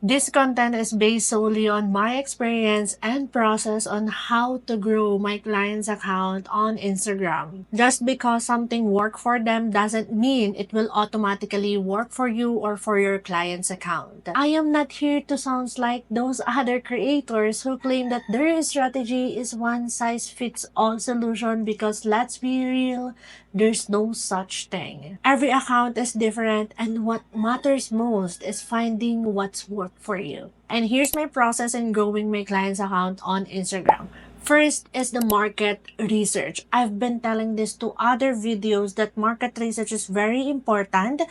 This content is based solely on my experience and process on how to grow my client's account on Instagram. Just because something worked for them doesn't mean it will automatically work for you or for your client's account. I am not here to sound like those other creators who claim that their strategy is one size fits all solution, because let's be real, there's no such thing. Every account is different, and what matters most is finding what's worked for you. And here's my process in growing my client's account on Instagram. First is the market research. I've been telling this to other videos that market research is very important.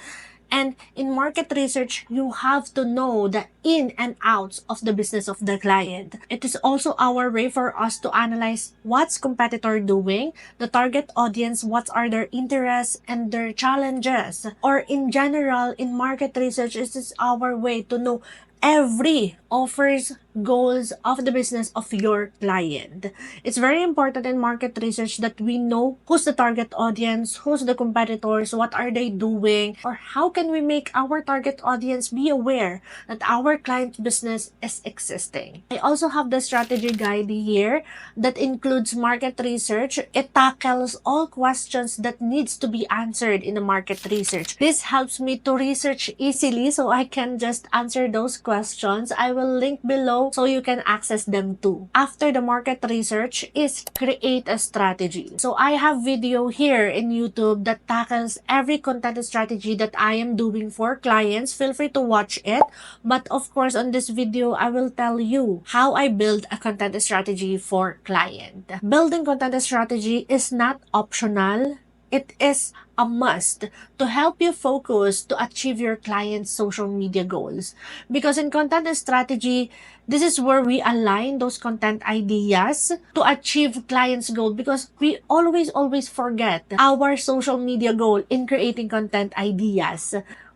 And in market research, you have to know the in and outs of the business of the client. It is also our way for us to analyze what's competitor doing, the target audience, what are their interests and their challenges. Or in general, in market research, it is our way to know every offers, goals of the business of your client. It's very important in market research that we know who's the target audience, who's the competitors, what are they doing, or how can we make our target audience be aware that our client business is existing. I also have the strategy guide here that includes market research. It tackles all questions that needs to be answered in the market research. This helps me to research easily so I can just answer those questions. I will link below so you can access them too. After the market research is create a strategy. So I have video here in YouTube that tackles every content strategy that I am doing for clients. Feel free to watch it. But of course, on this video, I will tell you how I build a content strategy for client. Building content strategy is not optional. It is a must to help you focus to achieve your client's social media goals. Because in content strategy, this is where we align those content ideas to achieve client's goal, because we always forget our social media goal in creating content ideas.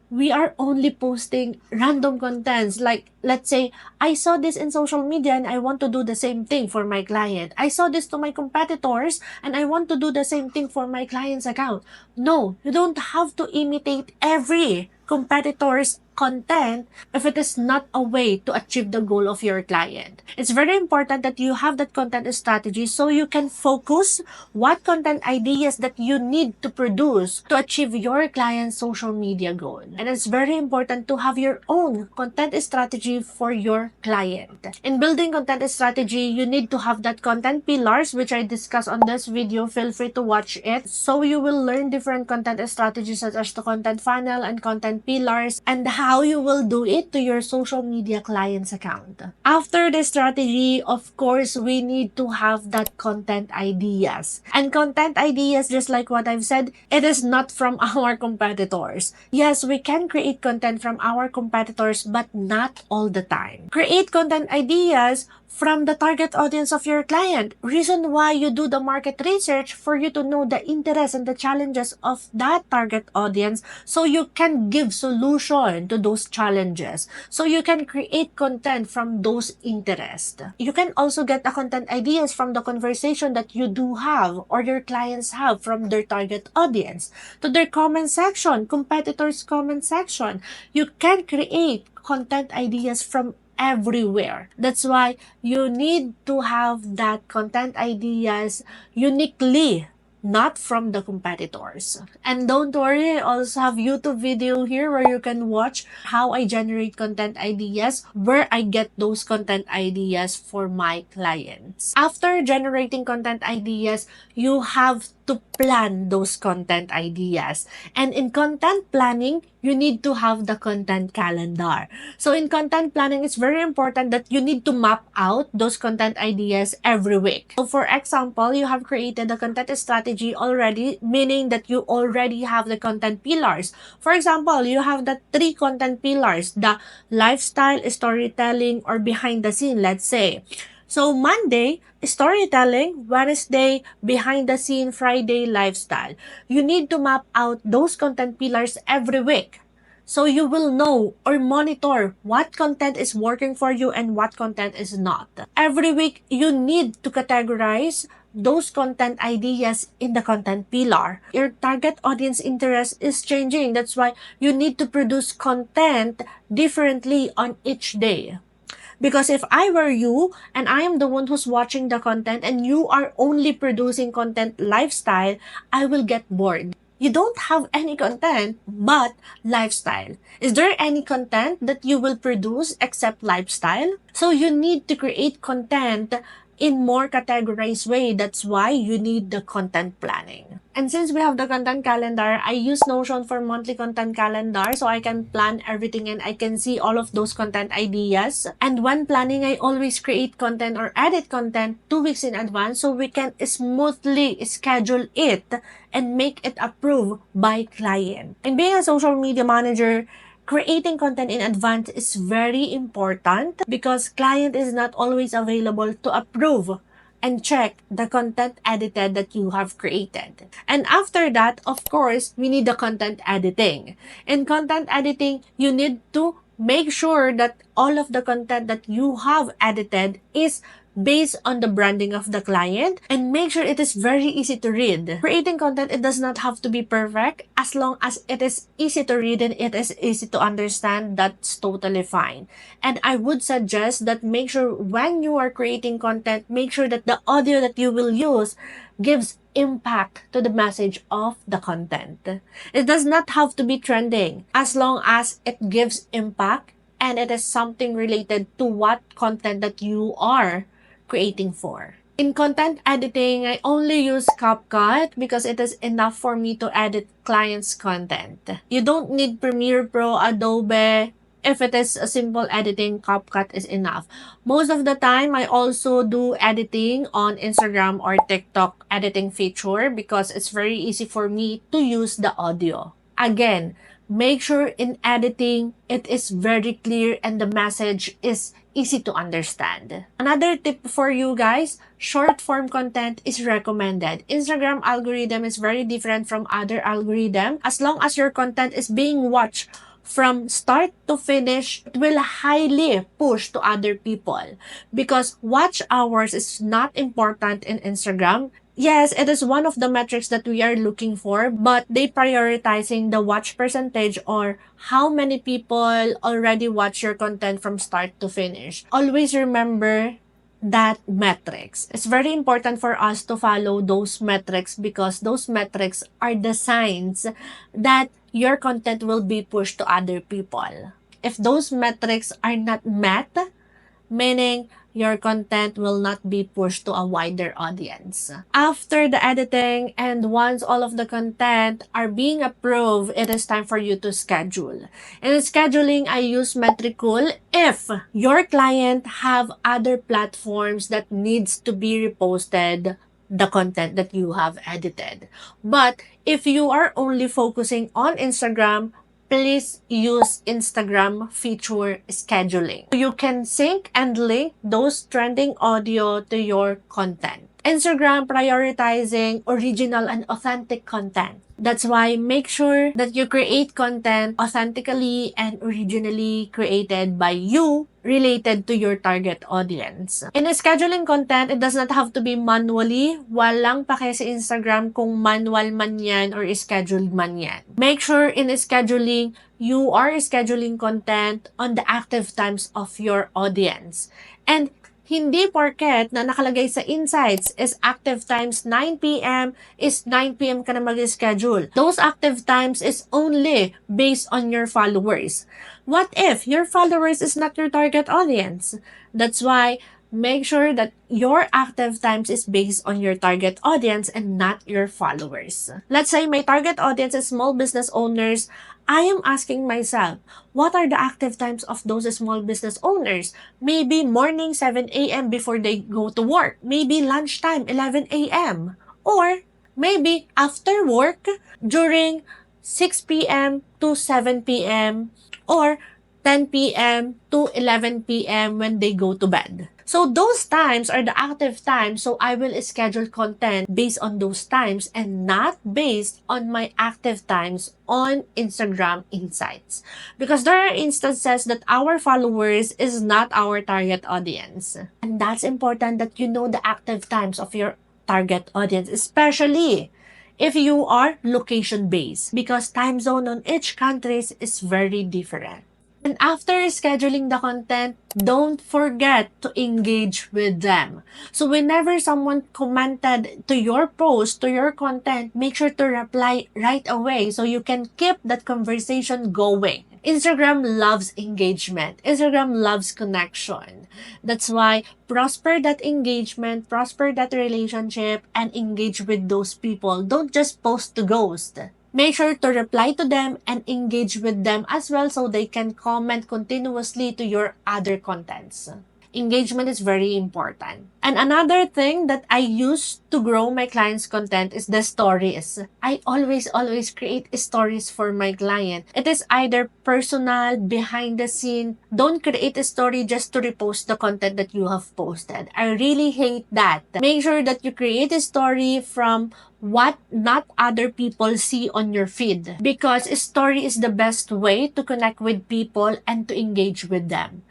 We are only posting random contents. Like, let's say, I saw this in social media and I want to do the same thing for my client. I saw this to my competitors and I want to do the same thing for my client's account. No, you don't have to imitate every competitor's content if it is not a way to achieve the goal of your client. It's very important that you have that content strategy so you can focus what content ideas that you need to produce to achieve your client's social media goal. And it's very important to have your own content strategy for your client. In building content strategy, you need to have that content pillars, which I discussed on this video. Feel free to watch it. So you will learn different content strategies such as the content funnel and content pillars, and how you will do it to your social media client's account. After the strategy, of course, we need to have that content ideas. And content ideas, just like what I've said, it is not from our competitors. Yes, we can create content from our competitors, but not all the time. Create content ideas from the target audience of your client. Reason why you do the market research, for you to know the interests and the challenges of that target audience, so you can give solution to those challenges. So you can create content from those interests. You can also get the content ideas from the conversation that you do have or your clients have from their target audience to their comment section, competitors' comment section. You can create content ideas from everywhere. That's why you need to have that content ideas uniquely, not from the competitors. And don't worry, I also have YouTube video here where you can watch how I generate content ideas, where I get those content ideas for my clients. After generating content ideas, you have to plan those content ideas. And in content planning, you need to have the content calendar. So in content planning, it's very important that you need to map out those content ideas every week. So for example, you have created a content strategy already, meaning that you already have the content pillars. For example, you have the 3 content pillars, the lifestyle, storytelling, or behind the scene, let's say. So Monday, storytelling. Wednesday, behind the scene. Friday, lifestyle. You need to map out those content pillars every week, so you will know or monitor what content is working for you and what content is not. Every week, you need to categorize those content ideas in the content pillar. Your target audience interest is changing. That's why you need to produce content differently on each day. Because if I were you and I am the one who's watching the content and you are only producing content lifestyle, I will get bored. You don't have any content but lifestyle. Is there any content that you will produce except lifestyle? So you need to create content in more categorized way. That's why you need the content planning. And since we have the content calendar, I use Notion for monthly content calendar so I can plan everything and I can see all of those content ideas. And when planning, I always create content or edit content 2 weeks in advance so we can smoothly schedule it and make it approved by client. And being a social media manager, creating content in advance is very important because client is not always available to approve and check the content edited that you have created. And after that, of course, we need the content editing. In content editing, you need to make sure that all of the content that you have edited is based on the branding of the client and make sure it is very easy to read. Creating content, it does not have to be perfect. As long as it is easy to read and it is easy to understand, that's totally fine. And I would suggest that make sure when you are creating content, make sure that the audio that you will use gives impact to the message of the content. It does not have to be trending as long as it gives impact and it is something related to what content that you are creating for. In content editing, I only use CapCut because it is enough for me to edit clients' content. You don't need Premiere Pro, Adobe. If it is a simple editing, CapCut is enough. Most of the time, I also do editing on Instagram or TikTok editing feature because it's very easy for me to use the audio. Again, make sure in editing, it is very clear and the message is easy to understand. Another tip for you guys, short form content is recommended. Instagram algorithm is very different from other algorithm. As long as your content is being watched from start to finish, it will highly push to other people because watch hours is not important in Instagram. Yes, it is one of the metrics that we are looking for, but they prioritizing the watch percentage or how many people already watch your content from start to finish. Always remember that metrics. It's very important for us to follow those metrics because those metrics are the signs that your content will be pushed to other people. If those metrics are not met, meaning your content will not be pushed to a wider audience. After the editing and once all of the content are being approved, it is time for you to schedule. In scheduling, I use Metricool if your client have other platforms that needs to be reposted the content that you have edited. But if you are only focusing on Instagram, please use Instagram feature scheduling. You can sync and link those trending audio to your content. Instagram prioritizing original and authentic content. That's why make sure that you create content authentically and originally created by you related to your target audience. In scheduling content, it does not have to be manually. Walang pake sa Instagram kung manual man yan or scheduled man yan. Make sure in scheduling, you are scheduling content on the active times of your audience. And hindi porket na nakalagay sa insights is active times 9 p.m. is 9 p.m. ka na mag-schedule. Those active times is only based on your followers. What if your followers is not your target audience? That's why make sure that your active times is based on your target audience and not your followers. Let's say my target audience is small business owners. I am asking myself, what are the active times of those small business owners? Maybe morning 7 a.m. before they go to work. Maybe lunchtime 11 a.m. Or maybe after work during 6 p.m. to 7 p.m. or 10 p.m. to 11 p.m. when they go to bed. So those times are the active times, so I will schedule content based on those times and not based on my active times on Instagram Insights. Because there are instances that our followers is not our target audience. And that's important that you know the active times of your target audience, especially if you are location-based, because time zone on each country is very different. And after scheduling the content, don't forget to engage with them. So whenever someone commented to your post, to your content, make sure to reply right away so you can keep that conversation going. Instagram loves engagement. Instagram loves connection. That's why prosper that engagement, prosper that relationship, and engage with those people. Don't just post to ghost. Make sure to reply to them and engage with them as well so they can comment continuously to your other contents. Engagement is very important. And another thing that I use to grow my clients' content is the stories. I always create stories for my client. It is either personal, behind the scene. Don't create a story just to repost the content that you have posted. I really hate that. Make sure that you create a story from what not other people see on your feed, because a story is the best way to connect with people and to engage with them.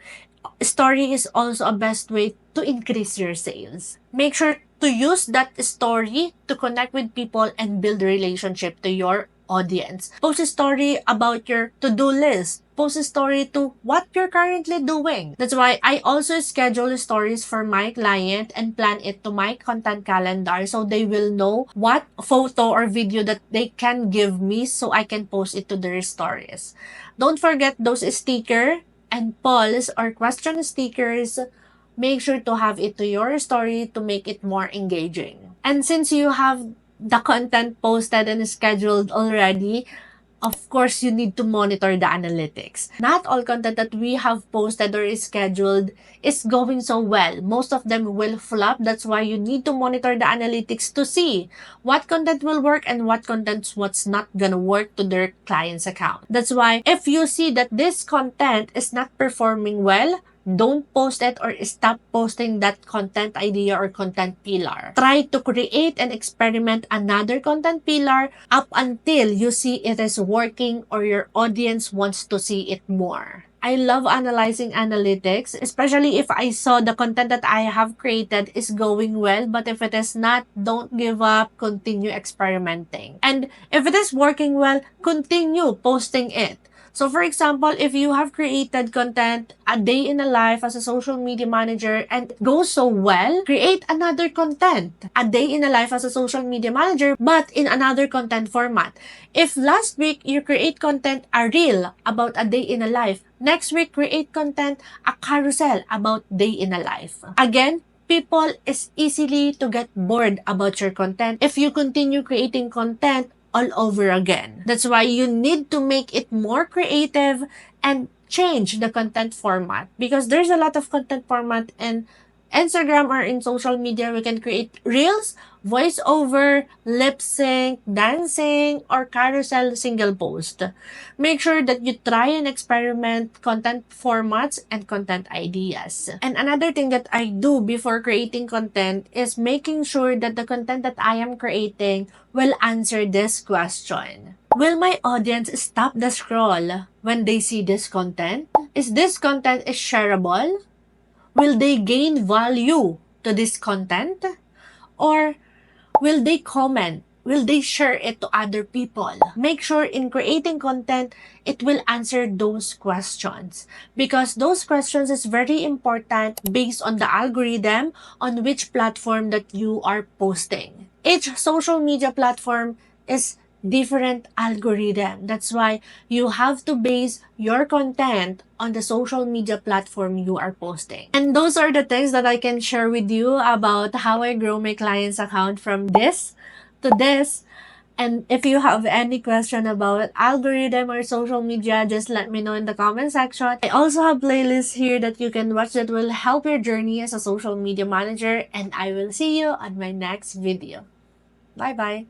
Story is also a best way to increase your sales. Make sure to use that story to connect with people and build a relationship to your audience. Post a story about your to-do list. Post a story to what you're currently doing. That's why I also schedule stories for my client and plan it to my content calendar so they will know what photo or video that they can give me so I can post it to their stories. Don't forget those stickers and polls or question stickers. Make sure to have it to your story to make it more engaging. And since you have the content posted and scheduled already, of course, you need to monitor the analytics. Not all content that we have posted or is scheduled is going so well. Most of them will flop. That's why you need to monitor the analytics to see what content will work and what content's what's not gonna work to their client's account. That's why if you see that this content is not performing well, don't post it or stop posting that content idea or content pillar. Try to create and experiment another content pillar up until you see it is working or your audience wants to see it more. I love analyzing analytics, especially if I saw the content that I have created is going well, but if it is not, don't give up, continue experimenting. And if it is working well, continue posting it. So for example, if you have created content, a day in a life as a social media manager, and it goes so well, create another content, a day in a life as a social media manager, but in another content format. If last week you create content, a reel about a day in a life, next week create content, a carousel about day in a life. Again, people is easily to get bored about your content if you continue creating content all over again. That's why you need to make it more creative and change the content format, because there's a lot of content format in Instagram or in social media. We can create reels, voiceover, lip sync, dancing, or carousel single post. Make sure that you try and experiment content formats and content ideas. And another thing that I do before creating content is making sure that the content that I am creating will answer this question. Will my audience stop the scroll when they see this content? Is this content shareable? Will they gain value to this content? Or will they comment? Will they share it to other people? Make sure in creating content, it will answer those questions, because those questions is very important based on the algorithm on which platform that you are posting. Each social media platform is different algorithm. That's why you have to base your content on the social media platform you are posting. And those are the things that I can share with you about how I grow my clients' account from this to this. And if you have any question about algorithm or social media, just let me know in the comment section. I also have playlists here that you can watch that will help your journey as a social media manager. And I will see you on my next video. Bye-bye.